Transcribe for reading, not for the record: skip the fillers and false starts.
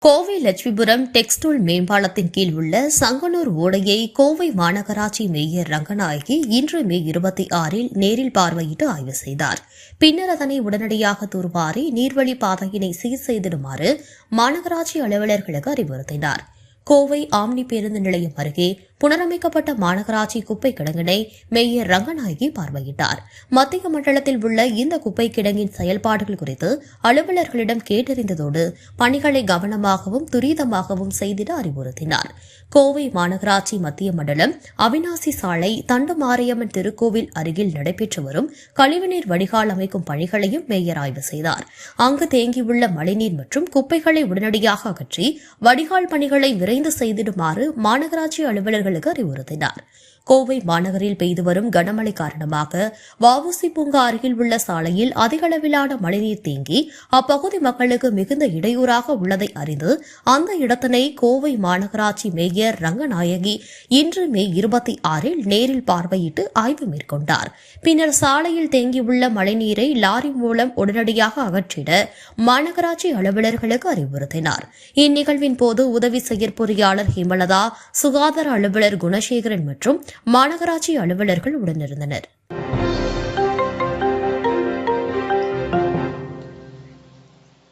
Kovai Lakshmipuram textile மேம்பாலத்தின் கீழ் உள்ள சங்கனூர் ஓடையை கோவை மாநகராட்சி மேயர் ரங்கநாயகி இன்று மே 26 நேரில் பார்வையிட்டு ஆய்வு செய்தார். பின்னர் அதனை உடனடியாக தூர்வாரி நீர்வழி பாதையினை சீர் செய்திடுமாறு மாநகராட்சி அலுவலர்களுக்கு அறிவுறுத்தினார். கோவை ஆம்னி பேருந்து நிலையம் அருகே புனரமைக்கப்பட்ட மாநகராட்சி குப்பை கிடங்கினை மேயர் ரங்கநாயகி பார்வையிட்டார். மத்திய மண்டலத்தில் உள்ள இந்த குப்பை கிடங்கின் செயல்பாடுகள் குறித்து அலுவலர்களிடம் கேட்டறிந்ததோடு பணிகளை கவனமாகவும் துரிதமாகவும் செய்திட அறிவுறுத்தினார். கோவை மாநகராட்சி மத்திய மண்டலம் அவினாசி சாலை தண்டுமாரியம்மன் திருக்கோவில் அருகில் நடைபெற்று வரும் கழிவுநீர் வடிகால் அமைக்கும் பணிகளையும் மேயர் ஆய்வு செய்தார். அங்கு தேங்கியுள்ள மழைநீர் மற்றும் குப்பைகளை உடனடியாக அகற்றி வடிகால் பணிகளை விரைந்து செய்திடுமாறு மாநகராட்சி அலுவலர்களுக்கு அறிவுறுத்தினார். கோவை மாநகரில் பெய்து வரும் கனமழை காரணமாக வஉசி பூங்கா அருகில் உள்ள சாலையில் அதிக அளவிலான மழைநீர் தேங்கி அப்பகுதி மக்களுக்கு மிகுந்த இடையூறாக உள்ளதை அறிந்து அந்த இடத்தினை கோவை மாநகராட்சி மேயர் ரங்கநாயகி இன்று மே 26 நேரில் பார்வையிட்டு ஆய்வு மேற்கொண்டார். பின்னர் சாலையில் தேங்கியுள்ள மழைநீரை லாரி மூலம் உடனடியாக அகற்றிட மாநகராட்சி அலுவலர்களுக்கு அறிவுறுத்தினார். இந்நிகழ்வின் போது உதவி செயற்பொறியாளர் ஹேமலதா, சுகாதார அலுவலர் குணசேகரன் மற்றும் மாநகராட்சி அலுவலர்கள் உடனிருந்தனர்.